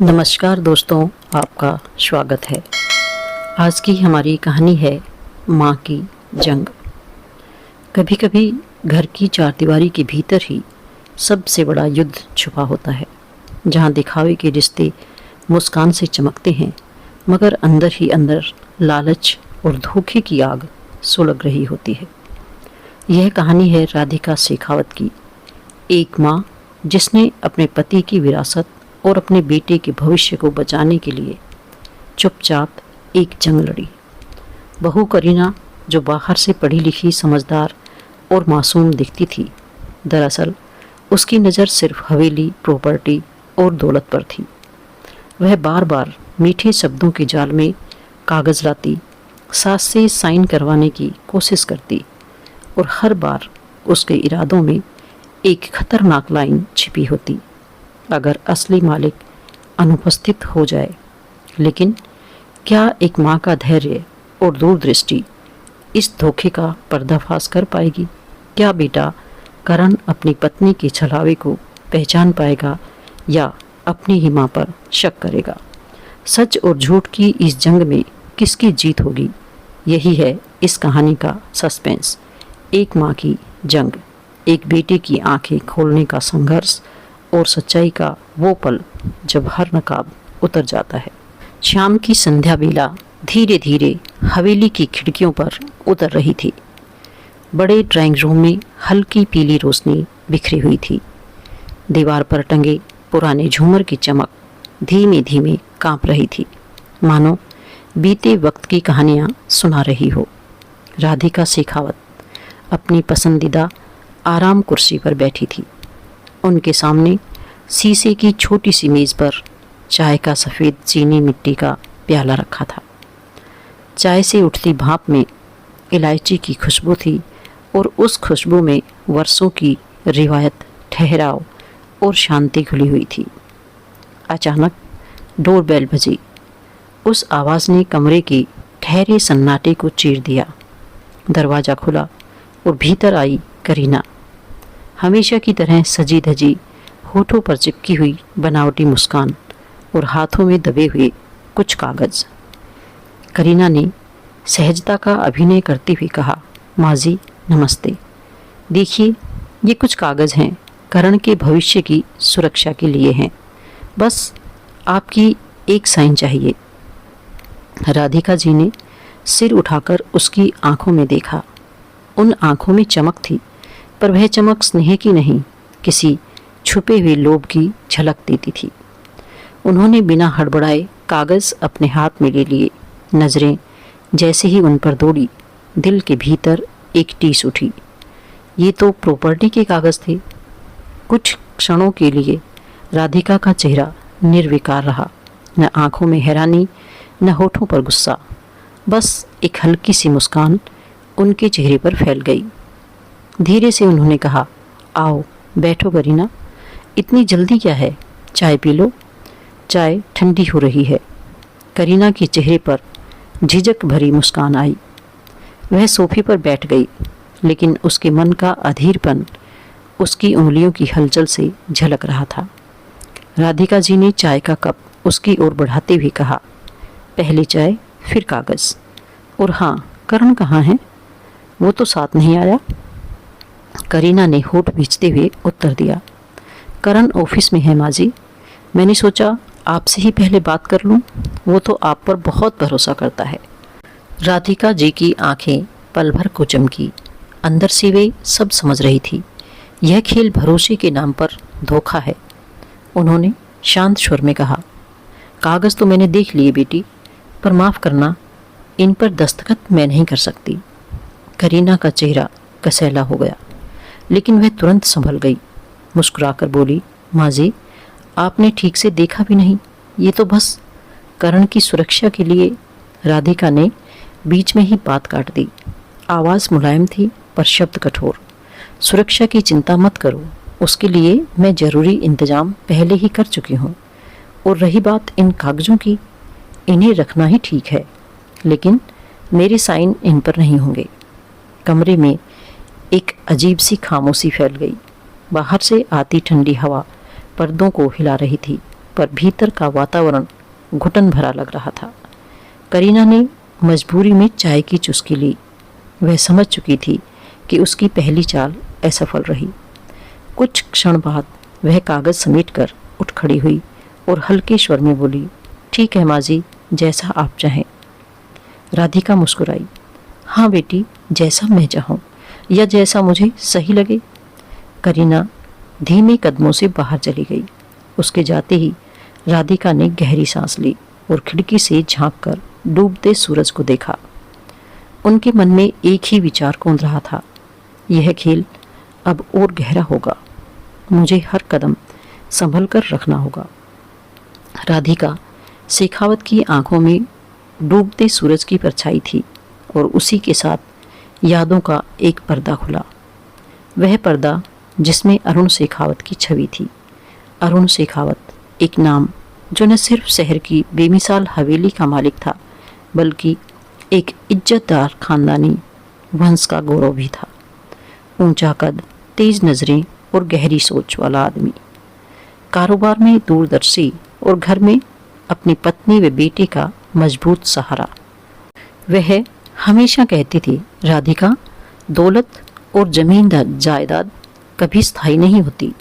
नमस्कार दोस्तों, आपका स्वागत है। आज की हमारी कहानी है माँ की जंग। कभी कभी घर की चारदीवारी के भीतर ही सबसे बड़ा युद्ध छुपा होता है, जहाँ दिखावे के रिश्ते मुस्कान से चमकते हैं, मगर अंदर ही अंदर लालच और धोखे की आग सुलग रही होती है। यह कहानी है राधिका शेखावत की, एक माँ जिसने अपने पति की विरासत और अपने बेटे के भविष्य को बचाने के लिए चुपचाप एक जंग लड़ी। बहू करीना, जो बाहर से पढ़ी लिखी, समझदार और मासूम दिखती थी, दरअसल उसकी नज़र सिर्फ हवेली, प्रॉपर्टी और दौलत पर थी। वह बार बार मीठे शब्दों के जाल में कागज़ लाती, सास से साइन करवाने की कोशिश करती, और हर बार उसके इरादों में एक खतरनाक लाइन छिपी होती, अगर असली मालिक अनुपस्थित हो जाए। लेकिन क्या एक माँ का धैर्य और दूरदृष्टि इस धोखे का पर्दाफाश कर पाएगी? क्या बेटा करण अपनी पत्नी के छलावे को पहचान पाएगा या अपनी ही माँ पर शक करेगा? सच और झूठ की इस जंग में किसकी जीत होगी? यही है इस कहानी का सस्पेंस। एक माँ की जंग, एक बेटे की आंखें खोलने का संघर्ष और सच्चाई का वो पल जब हर नकाब उतर जाता है। शाम की संध्या बेला धीरे धीरे हवेली की खिड़कियों पर उतर रही थी। बड़े ड्राइंग रूम में हल्की पीली रोशनी बिखरी हुई थी। दीवार पर टंगे पुराने झूमर की चमक धीमे धीमे कांप रही थी, मानो बीते वक्त की कहानियाँ सुना रही हो। राधिका शेखावत अपनी पसंदीदा आराम कुर्सी पर बैठी थी। उनके सामने शीशे की छोटी सी मेज़ पर चाय का सफ़ेद चीनी मिट्टी का प्याला रखा था। चाय से उठती भाप में इलायची की खुशबू थी, और उस खुशबू में वर्षों की रिवायत, ठहराव और शांति घुली हुई थी। अचानक डोरबेल बजी। उस आवाज़ ने कमरे के ठहरे सन्नाटे को चीर दिया। दरवाज़ा खुला और भीतर आई करीना, हमेशा की तरह सजी धजी, होठों पर चिपकी हुई बनावटी मुस्कान और हाथों में दबे हुए कुछ कागज़। करीना ने सहजता का अभिनय करते हुए कहा, माँ जी नमस्ते। देखिए, ये कुछ कागज़ हैं, करण के भविष्य की सुरक्षा के लिए हैं। बस आपकी एक साइन चाहिए। राधिका जी ने सिर उठाकर उसकी आंखों में देखा। उन आंखों में चमक थी, पर वह चमक स्नेह की नहीं, किसी छुपे हुए लोभ की झलक देती थी। उन्होंने बिना हड़बड़ाए कागज़ अपने हाथ में ले लिए। नज़रें जैसे ही उन पर दौड़ी, दिल के भीतर एक टीस उठी। ये तो प्रॉपर्टी के कागज़ थे। कुछ क्षणों के लिए राधिका का चेहरा निर्विकार रहा, न आंखों में हैरानी, न होठों पर गुस्सा। बस एक हल्की सी मुस्कान उनके चेहरे पर फैल गई। धीरे से उन्होंने कहा, आओ बैठो करीना, इतनी जल्दी क्या है? चाय पी लो, चाय ठंडी हो रही है। करीना के चेहरे पर झिझक भरी मुस्कान आई। वह सोफे पर बैठ गई, लेकिन उसके मन का अधीरपन उसकी उंगलियों की हलचल से झलक रहा था। राधिका जी ने चाय का कप उसकी ओर बढ़ाते हुए कहा, पहले चाय फिर कागज़। और हाँ, करण कहाँ है? वो तो साथ नहीं आया। करीना ने होठ भींचते हुए उत्तर दिया, करण ऑफिस में है माँ जी। मैंने सोचा आपसे ही पहले बात कर लूँ, वो तो आप पर बहुत भरोसा करता है। राधिका जी की आंखें पल भर को चमकी। अंदर से वे सब समझ रही थी। यह खेल भरोसे के नाम पर धोखा है। उन्होंने शांत स्वर में कहा, कागज़ तो मैंने देख लिए बेटी, पर माफ़ करना, इन पर दस्तखत मैं नहीं कर सकती। करीना का चेहरा कसैला हो गया, लेकिन वह तुरंत संभल गई। मुस्कुराकर बोली, माँ जी आपने ठीक से देखा भी नहीं, ये तो बस करण की सुरक्षा के लिए। राधिका ने बीच में ही बात काट दी। आवाज़ मुलायम थी, पर शब्द कठोर। सुरक्षा की चिंता मत करो, उसके लिए मैं ज़रूरी इंतजाम पहले ही कर चुकी हूँ। और रही बात इन कागज़ों की, इन्हें रखना ही ठीक है, लेकिन मेरे साइन इन पर नहीं होंगे। कमरे में एक अजीब सी खामोशी फैल गई। बाहर से आती ठंडी हवा पर्दों को हिला रही थी। पर भीतर का वातावरण घुटन भरा लग रहा था। करीना ने मजबूरी में चाय की चुस्की ली। वह समझ चुकी थी कि उसकी पहली चाल असफल रही। कुछ क्षण बाद वह कागज समेटकर उठ खड़ी हुई और हल्के स्वर में बोली, ठीक है माँ जी, जैसा आप चाहें। राधिका मुस्कुराई। हाँ बेटी, जैसा मैं चाहूँ या जैसा मुझे सही लगे। करीना धीमे कदमों से बाहर चली गई। उसके जाते ही राधिका ने गहरी सांस ली और खिड़की से झांककर डूबते सूरज को देखा। उनके मन में एक ही विचार कौंध रहा था, यह खेल अब और गहरा होगा, मुझे हर कदम संभल कर रखना होगा। राधिका शेखावत की आंखों में डूबते सूरज की परछाई थी और उसी के साथ यादों का एक पर्दा खुला। वह पर्दा जिसमें अरुण शेखावत की छवि थी। अरुण शेखावत, एक नाम जो न सिर्फ शहर की बेमिसाल हवेली का मालिक था, बल्कि एक इज्जतदार खानदानी वंश का गौरव भी था। ऊंचा कद, तेज नजरें और गहरी सोच वाला आदमी। कारोबार में दूरदर्शी और घर में अपनी पत्नी व बेटे का मजबूत सहारा। वह हमेशा कहती थी, राधिका, दौलत और जमीन जायदाद कभी स्थायी नहीं होती,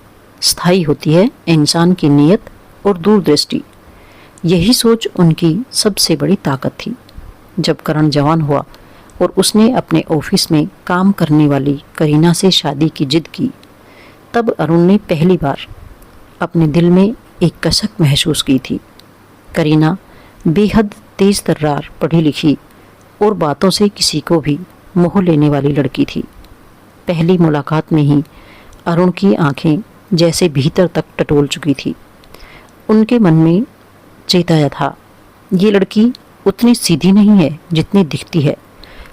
स्थायी होती है इंसान की नीयत और दूरदृष्टि। यही सोच उनकी सबसे बड़ी ताकत थी। जब करण जवान हुआ और उसने अपने ऑफिस में काम करने वाली करीना से शादी की जिद की, तब अरुण ने पहली बार अपने दिल में एक कसक महसूस की थी। करीना बेहद तेज तर्रार, पढ़ी लिखी और बातों से किसी को भी मोह लेने वाली लड़की थी। पहली मुलाकात में ही अरुण की आंखें जैसे भीतर तक टटोल चुकी थी। उनके मन में चेताया था, ये लड़की उतनी सीधी नहीं है जितनी दिखती है।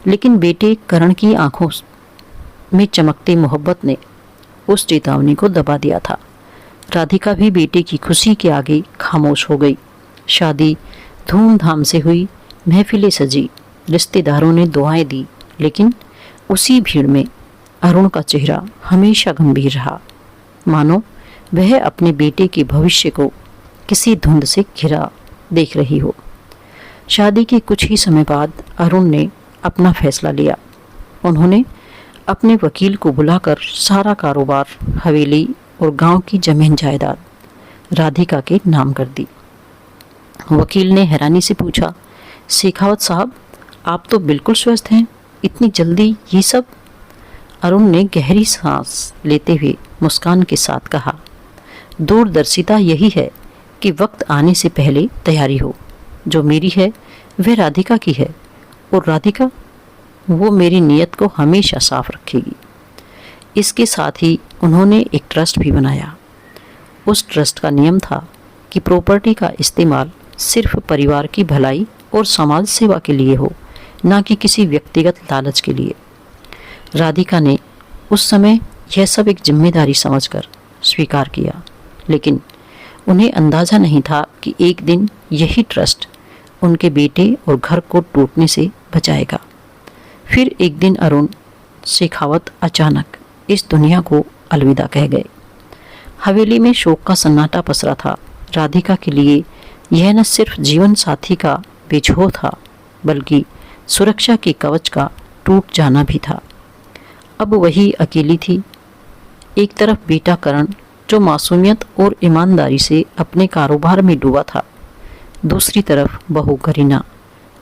लेकिन बेटे करण की आंखों में चमकती मोहब्बत ने उस चेतावनी को दबा दिया था। राधिका भी बेटे की खुशी के आगे खामोश हो गई। शादी धूमधाम से हुई, महफिलें सजी, रिश्तेदारों ने दुआएं दी, लेकिन उसी भीड़ में अरुण का चेहरा हमेशा गंभीर रहा, मानो वह अपने बेटे के भविष्य को किसी धुंध से घिरा देख रही हो। शादी के कुछ ही समय बाद अरुण ने अपना फैसला लिया। उन्होंने अपने वकील को बुलाकर सारा कारोबार, हवेली और गांव की जमीन जायदाद राधिका के नाम कर दी। वकील ने हैरानी से पूछा, शेखावत साहब, आप तो बिल्कुल स्वस्थ हैं, इतनी जल्दी ये सब? अरुण ने गहरी सांस लेते हुए मुस्कान के साथ कहा, दूरदर्शिता यही है कि वक्त आने से पहले तैयारी हो। जो मेरी है वह राधिका की है, और राधिका, वो मेरी नीयत को हमेशा साफ रखेगी। इसके साथ ही उन्होंने एक ट्रस्ट भी बनाया। उस ट्रस्ट का नियम था कि प्रॉपर्टी का इस्तेमाल सिर्फ परिवार की भलाई और समाज सेवा के लिए हो, ना कि किसी व्यक्तिगत लालच के लिए। राधिका ने उस समय यह सब एक जिम्मेदारी समझकर स्वीकार किया, लेकिन उन्हें अंदाजा नहीं था कि एक दिन यही ट्रस्ट उनके बेटे और घर को टूटने से बचाएगा। फिर एक दिन अरुण शेखावत अचानक इस दुनिया को अलविदा कह गए। हवेली में शोक का सन्नाटा पसरा था। राधिका के लिए यह न सिर्फ जीवन साथी का बेछोह था, बल्कि सुरक्षा के कवच का टूट जाना भी था। अब वही अकेली थी। एक तरफ बेटा करण, जो मासूमियत और ईमानदारी से अपने कारोबार में डूबा था, दूसरी तरफ बहू करीना,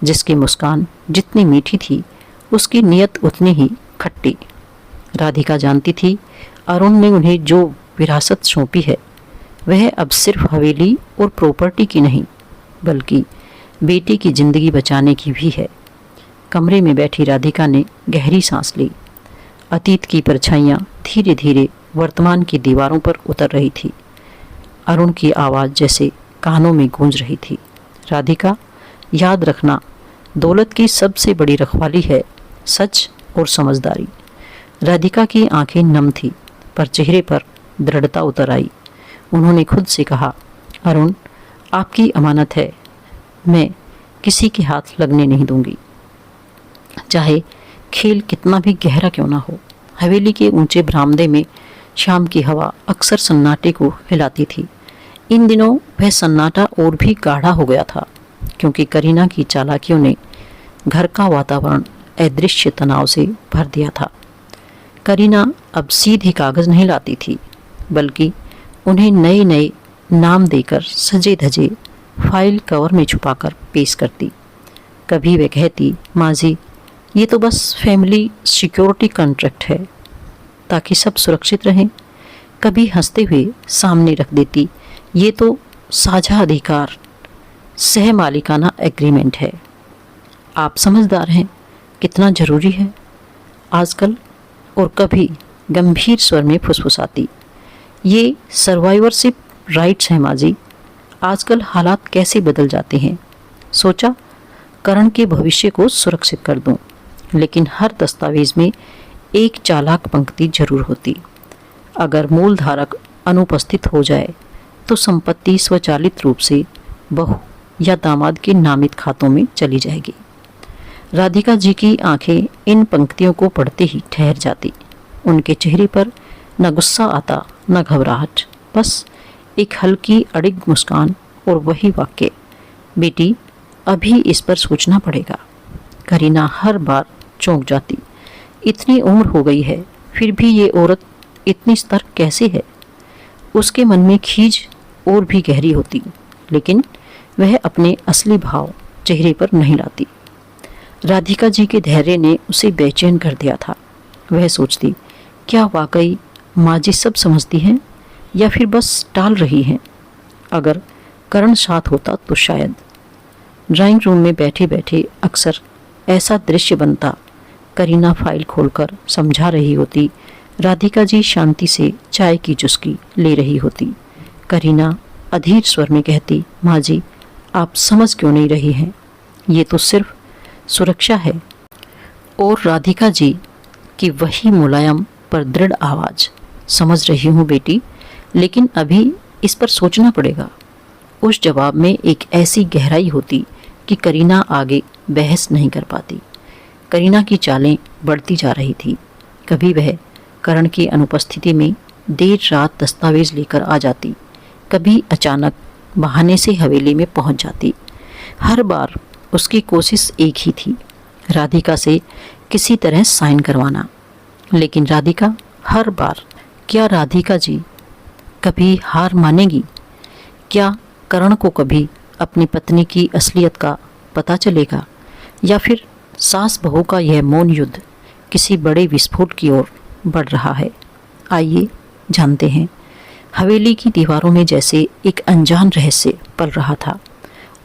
जिसकी मुस्कान जितनी मीठी थी, उसकी नीयत उतनी ही खट्टी। राधिका जानती थी अरुण ने उन्हें जो विरासत सौंपी है, वह अब सिर्फ हवेली और प्रॉपर्टी की नहीं, बल्कि बेटे की जिंदगी बचाने की भी है। कमरे में बैठी राधिका ने गहरी सांस ली। अतीत की परछाइयाँ धीरे धीरे वर्तमान की दीवारों पर उतर रही थी। अरुण की आवाज़ जैसे कानों में गूंज रही थी, राधिका, याद रखना, दौलत की सबसे बड़ी रखवाली है सच और समझदारी। राधिका की आंखें नम थी, पर चेहरे पर दृढ़ता उतर आई। उन्होंने खुद से कहा, अरुण, आपकी अमानत है, मैं किसी के हाथ लगने नहीं दूंगी, चाहे खेल कितना भी गहरा क्यों ना हो। हवेली के ऊंचे बरामदे में शाम की हवा अक्सर सन्नाटे को हिलाती थी। इन दिनों वह सन्नाटा और भी गाढ़ा हो गया था, क्योंकि करीना की चालाकियों ने घर का वातावरण अदृश्य तनाव से भर दिया था। करीना अब सीधे कागज नहीं लाती थी, बल्कि उन्हें नए नए नाम देकर सजे धजे फाइल कवर में छुपाकर पेश करती। कभी वह कहती, माँ जी, ये तो बस फैमिली सिक्योरिटी कॉन्ट्रैक्ट है, ताकि सब सुरक्षित रहें। कभी हंसते हुए सामने रख देती, ये तो साझा अधिकार सह मालिकाना एग्रीमेंट है। आप समझदार हैं, कितना ज़रूरी है आजकल। और कभी गंभीर स्वर में फुसफुसाती, ये सर्वाइवरशिप राइट्स हैं माँ जी। आजकल हालात कैसे बदल जाते हैं। सोचा करण के भविष्य को सुरक्षित कर दूं, लेकिन हर दस्तावेज में एक चालाक पंक्ति जरूर होती। अगर मूल धारक अनुपस्थित हो जाए तो संपत्ति स्वचालित रूप से बहू या दामाद के नामित खातों में चली जाएगी। राधिका जी की आंखें इन पंक्तियों को पढ़ते ही ठहर जाती। उनके चेहरे पर न गुस्सा आता न घबराहट, बस एक हल्की अड़िग मुस्कान और वही वाक्य, बेटी अभी इस पर सोचना पड़ेगा। करीना हर बार चौंक जाती। इतनी उम्र हो गई है, फिर भी ये औरत इतनी सतर्क कैसे है। उसके मन में खीज और भी गहरी होती, लेकिन वह अपने असली भाव चेहरे पर नहीं लाती। राधिका जी के धैर्य ने उसे बेचैन कर दिया था। वह सोचती, क्या वाकई माँ जी सब समझती हैं या फिर बस टाल रही हैं। अगर करण साथ होता तो शायद। ड्राइंग रूम में बैठे बैठे अक्सर ऐसा दृश्य बनता। करीना फाइल खोलकर समझा रही होती, राधिका जी शांति से चाय की चुस्की ले रही होती। करीना अधीर स्वर में कहती, माँ जी आप समझ क्यों नहीं रही हैं, ये तो सिर्फ सुरक्षा है। और राधिका जी की वही मुलायम पर दृढ़ आवाज़, समझ रही हूँ बेटी, लेकिन अभी इस पर सोचना पड़ेगा। उस जवाब में एक ऐसी गहराई होती कि करीना आगे बहस नहीं कर पाती। करीना की चालें बढ़ती जा रही थी। कभी वह करण की अनुपस्थिति में देर रात दस्तावेज लेकर आ जाती, कभी अचानक बहाने से हवेली में पहुंच जाती। हर बार उसकी कोशिश एक ही थी, राधिका से किसी तरह साइन करवाना। लेकिन राधिका हर बार, क्या राधिका जी कभी हार मानेगी? क्या करण को कभी अपनी पत्नी की असलियत का पता चलेगा, या फिर सास बहू का यह मौन युद्ध किसी बड़े विस्फोट की ओर बढ़ रहा है? आइए जानते हैं। हवेली की दीवारों में जैसे एक अनजान रहस्य पल रहा था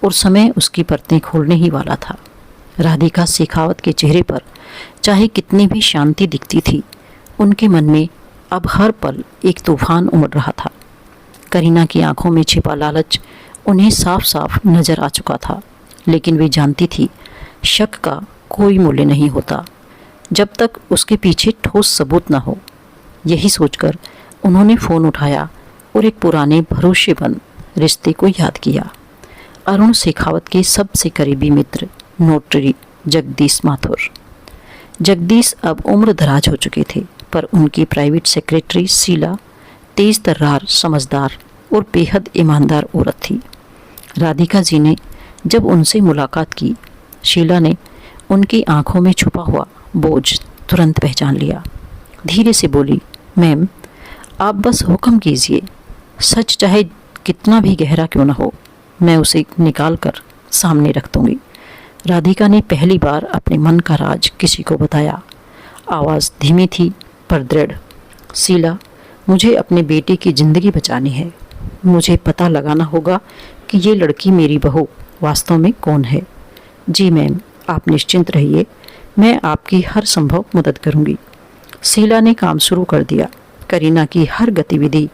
और समय उसकी परतें खोलने ही वाला था। राधिका शेखावत के चेहरे पर चाहे कितनी भी शांति दिखती थी, उनके मन में अब हर पल एक तूफान उमड़ रहा था। करीना की आंखों में छिपा लालच उन्हें साफ साफ नजर आ चुका था, लेकिन वे जानती थी शक का कोई मूल्य नहीं होता जब तक उसके पीछे ठोस सबूत न हो। यही सोचकर उन्होंने फ़ोन उठाया और एक पुराने भरोसेमंद रिश्ते को याद किया। अरुण शेखावत के सबसे करीबी मित्र नोटरी जगदीश माथुर। जगदीश अब उम्र दराज हो चुके थे, पर उनकी प्राइवेट सेक्रेटरी शीला तेज तर्रार, समझदार और बेहद ईमानदार औरत थी। राधिका जी ने जब उनसे मुलाकात की, शीला ने उनकी आंखों में छुपा हुआ बोझ तुरंत पहचान लिया। धीरे से बोली, मैम आप बस हुक्म कीजिए, सच चाहे कितना भी गहरा क्यों न हो, मैं उसे निकाल कर सामने रख दूंगी। राधिका ने पहली बार अपने मन का राज किसी को बताया। आवाज़ धीमी थी पर दृढ़। शीला, मुझे अपने बेटे की ज़िंदगी बचानी है। मुझे पता लगाना होगा कि ये लड़की मेरी बहू वास्तव में कौन है। जी मैम, आप निश्चिंत रहिए, मैं आपकी हर संभव मदद करूंगी। शीला ने काम शुरू कर दिया। करीना की हर गतिविधि,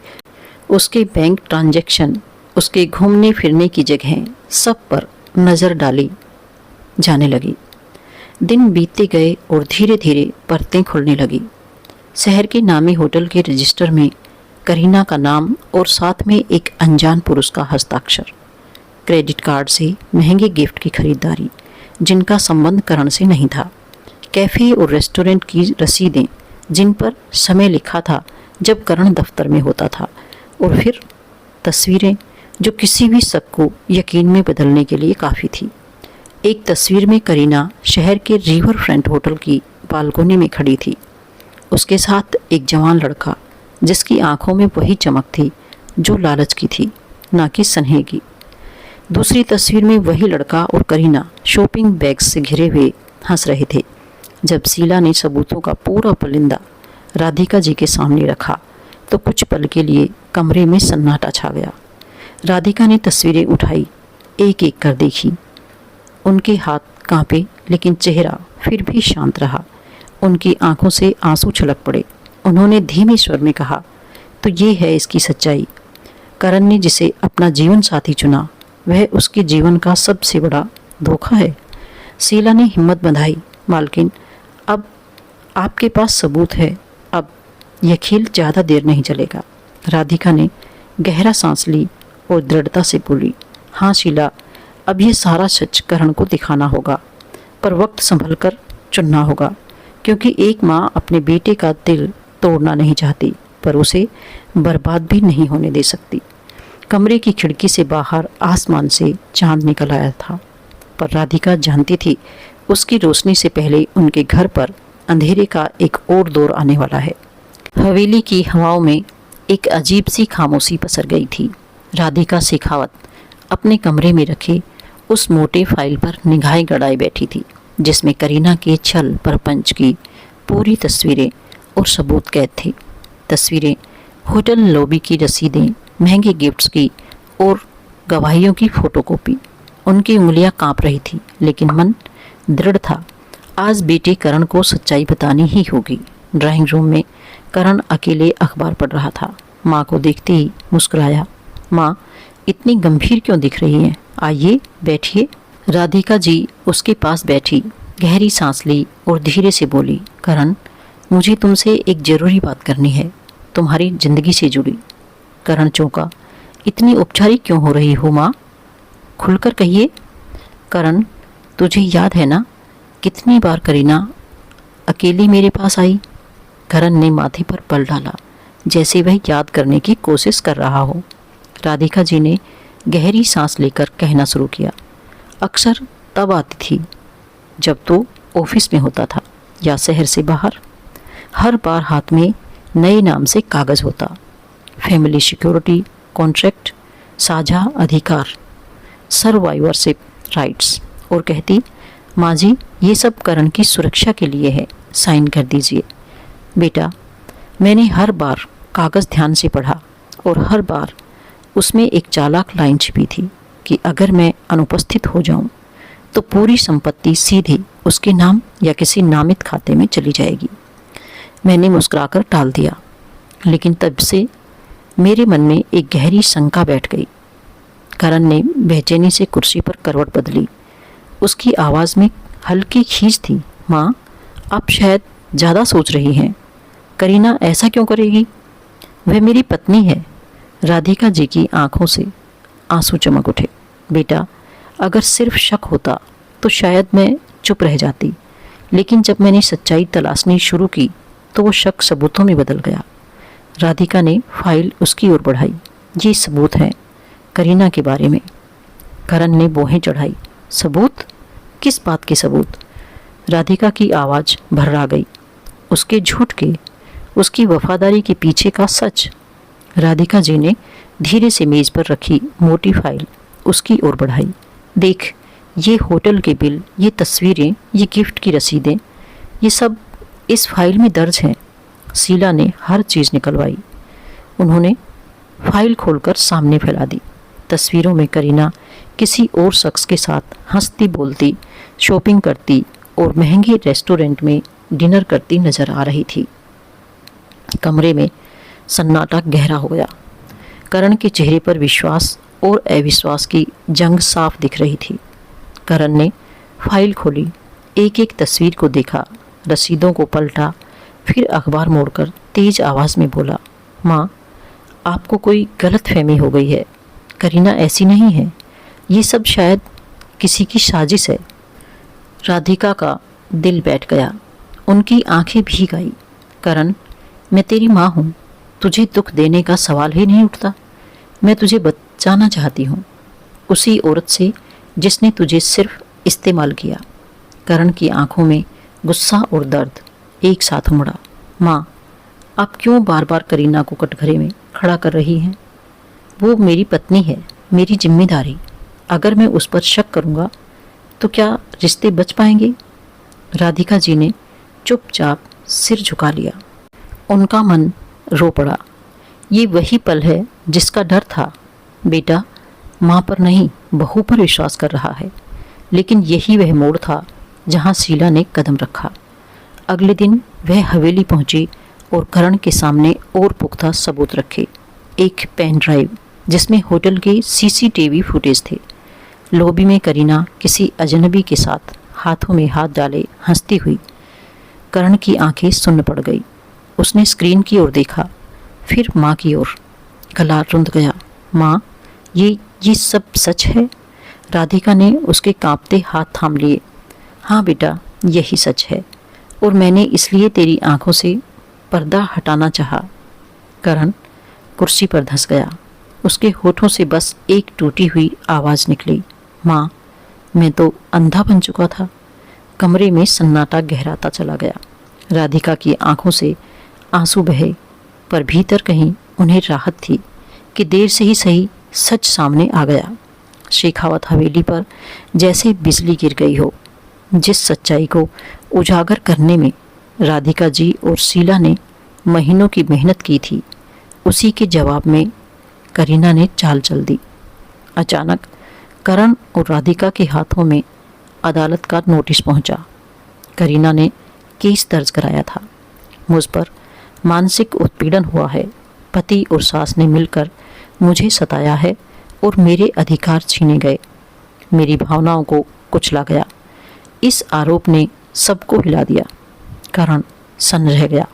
उसके बैंक ट्रांजैक्शन, उसके घूमने फिरने की जगहें, सब पर नज़र डाली जाने लगी। दिन बीतते गए और धीरे धीरे परतें खुलने लगी। शहर के नामी होटल के रजिस्टर में करीना का नाम और साथ में एक अनजान पुरुष का हस्ताक्षर। क्रेडिट कार्ड से महंगे गिफ्ट की खरीदारी जिनका संबंध करण से नहीं था। कैफ़े और रेस्टोरेंट की रसीदें जिन पर समय लिखा था जब करण दफ्तर में होता था। और फिर तस्वीरें जो किसी भी शक को यकीन में बदलने के लिए काफ़ी थी। एक तस्वीर में करीना शहर के रिवर फ्रंट होटल की बालकोनी में खड़ी थी। उसके साथ एक जवान लड़का, जिसकी आंखों में वही चमक थी जो लालच की थी, ना कि स्नेह की। दूसरी तस्वीर में वही लड़का और करीना शॉपिंग बैग से घिरे हुए हंस रहे थे। जब शीला ने सबूतों का पूरा पुलिंदा राधिका जी के सामने रखा तो कुछ पल के लिए कमरे में सन्नाटा छा गया। राधिका ने तस्वीरें उठाई, एक एक कर देखी। उनके हाथ कांपे, लेकिन चेहरा फिर भी शांत रहा। उनकी आंखों से आंसू छलक पड़े। उन्होंने धीमे स्वर में कहा, तो ये है इसकी सच्चाई। करण ने जिसे अपना जीवन साथी चुना, वह उसके जीवन का सबसे बड़ा धोखा है। शीला ने हिम्मत बंधाई, मालकिन, अब आपके पास सबूत है। अब यह खेल ज़्यादा देर नहीं चलेगा। राधिका ने गहरा सांस ली और दृढ़ता से बोली, हाँ शीला, अब यह सारा सच करण को दिखाना होगा, पर वक्त संभल कर चुनना होगा, क्योंकि एक माँ अपने बेटे का दिल तोड़ना नहीं चाहती, पर उसे बर्बाद भी नहीं होने दे सकती। कमरे की खिड़की से बाहर आसमान से चांद निकल आया था, पर राधिका जानती थी उसकी रोशनी से पहले उनके घर पर अंधेरे का एक और दौर आने वाला है। हवेली की हवाओं में एक अजीब सी खामोशी पसर गई थी। राधिका शेखावत अपने कमरे में रखे उस मोटे फाइल पर निगाहें गड़ाए बैठी थी, जिसमें करीना के छल प्रपंच की पूरी तस्वीरें और सबूत कैद थे। तस्वीरें, होटल लॉबी की रसीदें, महंगे गिफ्ट्स की और गवाहियों की फोटोकॉपी। उनकी उंगलियां कांप रही थी, लेकिन मन दृढ़ था। आज बेटे करण को सच्चाई बतानी ही होगी। ड्राइंग रूम में करण अकेले अखबार पढ़ रहा था। माँ को देखते ही मुस्कुराया। माँ, इतनी गंभीर क्यों दिख रही हैं? आइए बैठिए। राधिका जी उसके पास बैठी, गहरी सांस ली और धीरे से बोली, करण, मुझे तुमसे एक ज़रूरी बात करनी है, तुम्हारी ज़िंदगी से जुड़ी। करण चौंका, इतनी औपचारिक क्यों हो रही हो माँ? खुलकर कहिए। करण, तुझे याद है ना कितनी बार करीना अकेली मेरे पास आई? करण ने माथे पर पल डाला, जैसे वह याद करने की कोशिश कर रहा हो। राधिका जी ने गहरी सांस लेकर कहना शुरू किया, अक्सर तब आती थी जब तो ऑफिस में होता था या शहर से बाहर। हर बार हाथ में नए नाम से कागज़ होता, फैमिली सिक्योरिटी, कॉन्ट्रैक्ट, साझा अधिकार, सर्वाइवरशिप राइट्स, और कहती, माँ जी, ये सब करण की सुरक्षा के लिए है, साइन कर दीजिए। बेटा, मैंने हर बार कागज़ ध्यान से पढ़ा और हर बार उसमें एक चालाक लाइन छिपी थी कि अगर मैं अनुपस्थित हो जाऊं तो पूरी संपत्ति सीधी उसके नाम या किसी नामित खाते में चली जाएगी। मैंने मुस्कुराकर टाल दिया, लेकिन तब से मेरे मन में एक गहरी शंका बैठ गई। करण ने बेचैनी से कुर्सी पर करवट बदली। उसकी आवाज़ में हल्की खींच थी, माँ, आप शायद ज़्यादा सोच रही हैं। करीना ऐसा क्यों करेगी? वह मेरी पत्नी है। राधिका जी की आंखों से आंसू चमक उठे। बेटा, अगर सिर्फ शक होता तो शायद मैं चुप रह जाती, लेकिन जब मैंने सच्चाई तलाशनी शुरू की तो वो शक सबूतों में बदल गया। राधिका ने फाइल उसकी ओर बढ़ाई। ये सबूत है करीना के बारे में। करण ने बोहें चढ़ाई। सबूत? किस बात के सबूत? राधिका की आवाज़ भर्रा गई। उसके झूठ के, उसकी वफादारी के पीछे का सच। राधिका जी ने धीरे से मेज़ पर रखी मोटी फाइल उसकी ओर बढ़ाई। देख, ये होटल के बिल, ये तस्वीरें, ये गिफ्ट की रसीदें, ये सब इस फाइल में दर्ज हैं। शीला ने हर चीज़ निकलवाई। उन्होंने फाइल खोलकर सामने फैला दी। तस्वीरों में करीना किसी और शख्स के साथ हंसती बोलती, शॉपिंग करती और महंगे रेस्टोरेंट में डिनर करती नजर आ रही थी। कमरे में सन्नाटा गहरा हो गया। करण के चेहरे पर विश्वास और अविश्वास की जंग साफ दिख रही थी। करण ने फाइल खोली, एक एक तस्वीर को देखा, रसीदों को पलटा, फिर अखबार मोड़कर तेज आवाज़ में बोला, माँ, आपको कोई गलतफहमी हो गई है। करीना ऐसी नहीं है। ये सब शायद किसी की साजिश है। राधिका का दिल बैठ गया। उनकी आंखें भीग आई। करण, मैं तेरी माँ हूँ। तुझे दुख देने का सवाल ही नहीं उठता। मैं तुझे जाना चाहती हूँ, उसी औरत से जिसने तुझे सिर्फ इस्तेमाल किया। करण की आंखों में गुस्सा और दर्द एक साथ उमड़ा। माँ, आप क्यों बार बार करीना को कटघरे में खड़ा कर रही हैं? वो मेरी पत्नी है, मेरी जिम्मेदारी। अगर मैं उस पर शक करूँगा तो क्या रिश्ते बच पाएंगे? राधिका जी ने चुपचाप सिर झुका लिया। उनका मन रो पड़ा। ये वही पल है जिसका डर था। बेटा माँ पर नहीं, बहू पर विश्वास कर रहा है। लेकिन यही वह मोड़ था जहाँ शीला ने कदम रखा। अगले दिन वह हवेली पहुंची और करण के सामने और पुख्ता सबूत रखे। एक पेन ड्राइव जिसमें होटल के सीसीटीवी फुटेज थे। लॉबी में करीना किसी अजनबी के साथ हाथों में हाथ डाले हंसती हुई। करण की आंखें सुन्न पड़ गई। उसने स्क्रीन की ओर देखा, फिर माँ की ओर। गला रुंध गया। माँ, ये सब सच है? राधिका ने उसके कांपते हाथ थाम लिए। हाँ बेटा, यही सच है, और मैंने इसलिए तेरी आंखों से पर्दा हटाना चाहा। करण कुर्सी पर धंस गया। उसके होठों से बस एक टूटी हुई आवाज़ निकली, माँ, मैं तो अंधा बन चुका था। कमरे में सन्नाटा गहराता चला गया। राधिका की आंखों से आंसू बहे, पर भीतर कहीं उन्हें राहत थी कि देर से ही सही सच सामने आ गया। शेखावत हवेली पर जैसे बिजली गिर गई हो। जिस सच्चाई को उजागर करने में राधिका जी और शीला ने महीनों की मेहनत की थी, उसी के जवाब में करीना ने चाल चल दी। अचानक करण और राधिका के हाथों में अदालत का नोटिस पहुंचा। करीना ने केस दर्ज कराया था। मुझ पर मानसिक उत्पीड़न हुआ है। पति और सास ने मिलकर मुझे सताया है और मेरे अधिकार छीने गए। मेरी भावनाओं को कुचला गया। इस आरोप ने सबको हिला दिया। करण सन्न रह गया।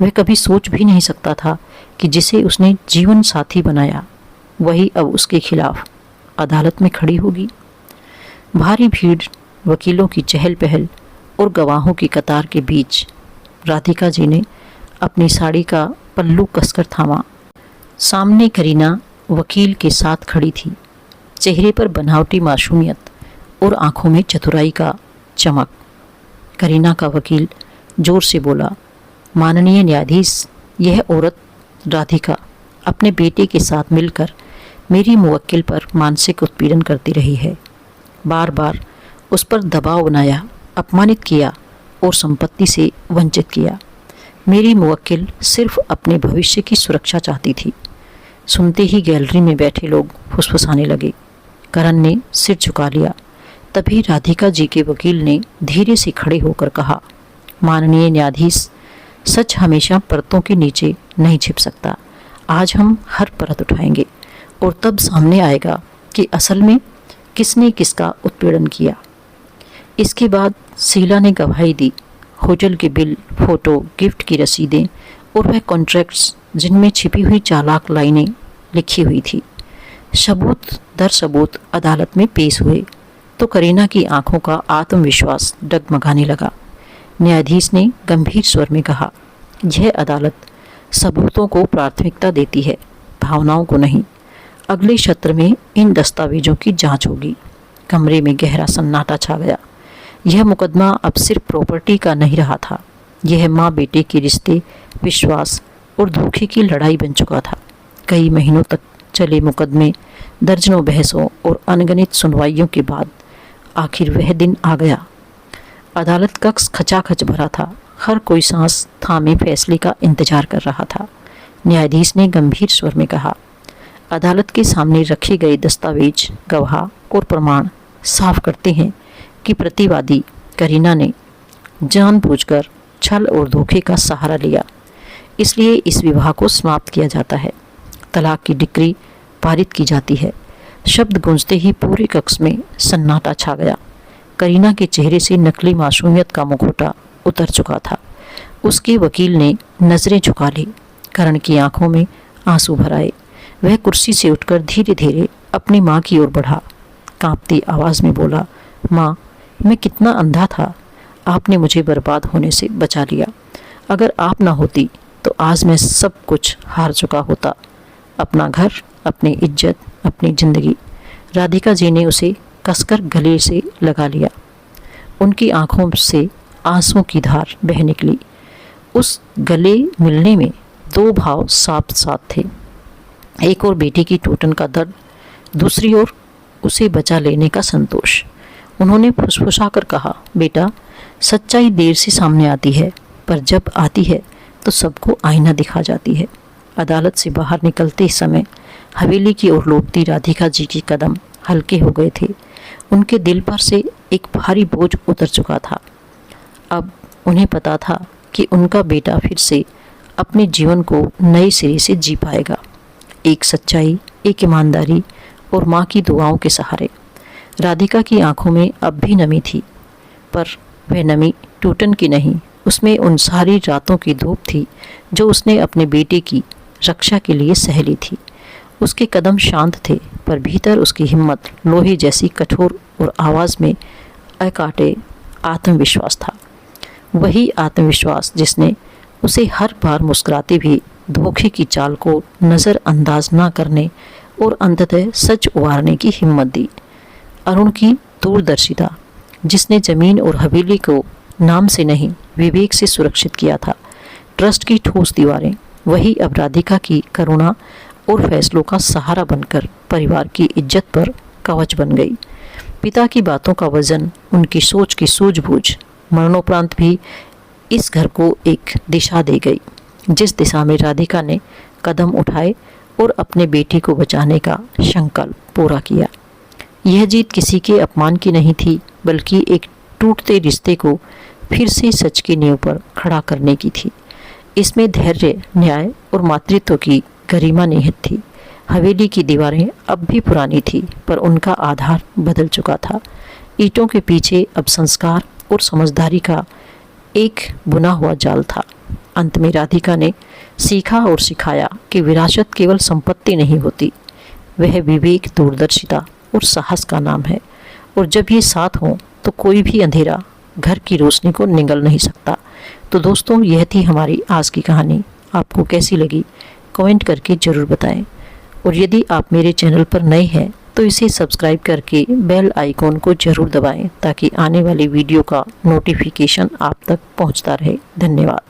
वह कभी सोच भी नहीं सकता था कि जिसे उसने जीवन साथी बनाया, वही अब उसके खिलाफ अदालत में खड़ी होगी। भारी भीड़, वकीलों की चहल पहल और गवाहों की कतार के बीच राधिका जी ने अपनी साड़ी का पल्लू कसकर थामा। सामने करीना वकील के साथ खड़ी थी। चेहरे पर बनावटी मासूमियत और आंखों में चतुराई का चमक। करीना का वकील जोर से बोला, माननीय न्यायाधीश, यह औरत राधिका अपने बेटे के साथ मिलकर मेरी मुवक्किल पर मानसिक उत्पीड़न करती रही है। बार बार उस पर दबाव बनाया, अपमानित किया और संपत्ति से वंचित किया। मेरी मुवक्किल सिर्फ अपने भविष्य की सुरक्षा चाहती थी। सुनते ही गैलरी में बैठे लोग फुसफुसाने लगे। करण ने सिर झुका लिया। तभी राधिका जी के वकील ने धीरे से खड़े होकर कहा, माननीय न्यायाधीश, सच हमेशा परतों के नीचे नहीं छिप सकता। आज हम हर परत उठाएंगे और तब सामने आएगा कि असल में किसने किसका उत्पीड़न किया। इसके बाद शीला ने गवाही दी। होटल के बिल, फोटो, गिफ्ट की रसीदें और वह कॉन्ट्रैक्ट्स जिनमें छिपी हुई चालाक लाइनें लिखी हुई थी, सबूत दर सबूत अदालत में पेश हुए तो करीना की आंखों का आत्मविश्वास डगमगाने लगा। न्यायाधीश ने गंभीर स्वर में कहा, यह अदालत सबूतों को प्राथमिकता देती है, भावनाओं को नहीं। अगले सत्र में इन दस्तावेजों की जांच होगी। कमरे में गहरा सन्नाटा छा गया। यह मुकदमा अब सिर्फ प्रॉपर्टी का नहीं रहा था। यह माँ बेटे के रिश्ते, विश्वास और धोखे की लड़ाई बन चुका था। कई महीनों तक चले मुकदमे, दर्जनों बहसों और अनगिनत सुनवाइयों के बाद आखिर वह दिन आ गया। अदालत कक्ष खचाखच भरा था। हर कोई सांस थामे फैसले का इंतजार कर रहा था। न्यायाधीश ने गंभीर स्वर में कहा, अदालत के सामने रखे गए दस्तावेज, गवाह और प्रमाण साफ करते हैं कि प्रतिवादी करीना ने जानबूझकर छल और धोखे का सहारा लिया। इसलिए इस विवाह को समाप्त किया जाता है। तलाक की डिक्री पारित की जाती है। शब्द गूंजते ही पूरे कक्ष में सन्नाटा छा गया। करीना के चेहरे से नकली मासूमियत का मुखौटा उतर चुका था। उसके वकील ने नजरें झुका ली। करण की आंखों में आंसू भर आए। वह कुर्सी से उठकर धीरे धीरे अपनी माँ की ओर बढ़ा। कांपती आवाज़ में बोला, माँ, मैं कितना अंधा था। आपने मुझे बर्बाद होने से बचा लिया। अगर आप ना होती तो आज मैं सब कुछ हार चुका होता, अपना घर, अपनी इज्जत, अपनी जिंदगी। राधिका जी ने उसे कसकर गले से लगा लिया। उनकी आंखों से आंसुओं की धार बह निकली। उस गले मिलने में दो भाव साथ साथ थे, एक और बेटी की टूटन का दर्द, दूसरी ओर उसे बचा लेने का संतोष। उन्होंने फुसफुसाकर कहा, बेटा, सच्चाई देर से सामने आती है, पर जब आती है तो सबको आईना दिखा जाती है। अदालत से बाहर निकलते समय हवेली की ओर लौटती राधिका जी के कदम हल्के हो गए थे। उनके दिल पर से एक भारी बोझ उतर चुका था। अब उन्हें पता था कि उनका बेटा फिर से अपने जीवन को नए सिरे से जी पाएगा, एक सच्चाई, एक ईमानदारी और माँ की दुआओं के सहारे। राधिका की आंखों में अब भी नमी थी, पर वह नमी टूटन की नहीं, उसमें उन सारी रातों की धूप थी जो उसने अपने बेटे की रक्षा के लिए सह ली थी। उसके कदम शांत थे, पर भीतर उसकी हिम्मत लोहे जैसी कठोर और आवाज़ में अकाटे आत्मविश्वास था। वही आत्मविश्वास जिसने उसे हर बार मुस्कुराते भी धोखे की चाल को नज़रअंदाज न करने और अंततः सच उभारने की हिम्मत दी। अरुण की दूरदर्शिता जिसने ज़मीन और हवेली को नाम से नहीं विवेक से सुरक्षित किया था। ट्रस्ट की ठोस दीवारें, वही अब राधिका की करुणा और फैसलों का सहारा बनकर परिवार की इज्जत पर कवच बन गई। पिता की बातों का वजन, उनकी सोच की सूझबूझ मरणोपरांत भी इस घर को एक दिशा दे गई, जिस दिशा में राधिका ने कदम उठाए और अपने बेटी को बचाने का संकल्प पूरा किया। यह जीत किसी के अपमान की नहीं थी, बल्कि एक टूटते रिश्ते को फिर से सच की नींव पर खड़ा करने की थी। इसमें धैर्य, न्याय और मातृत्व की गरिमा निहित थी। हवेली की दीवारें अब भी पुरानी थी, पर उनका आधार बदल चुका था। ईंटों के पीछे अब संस्कार और समझदारी का एक बुना हुआ जाल था। अंत में राधिका ने सीखा और सिखाया कि विरासत केवल संपत्ति नहीं होती, वह विवेक, दूरदर्शिता और साहस का नाम है। और जब ये साथ हों तो कोई भी अंधेरा घर की रोशनी को निगल नहीं सकता। तो दोस्तों, यह थी हमारी आज की कहानी। आपको कैसी लगी कमेंट करके ज़रूर बताएं। और यदि आप मेरे चैनल पर नए हैं तो इसे सब्सक्राइब करके बेल आइकॉन को ज़रूर दबाएं, ताकि आने वाली वीडियो का नोटिफिकेशन आप तक पहुंचता रहे। धन्यवाद।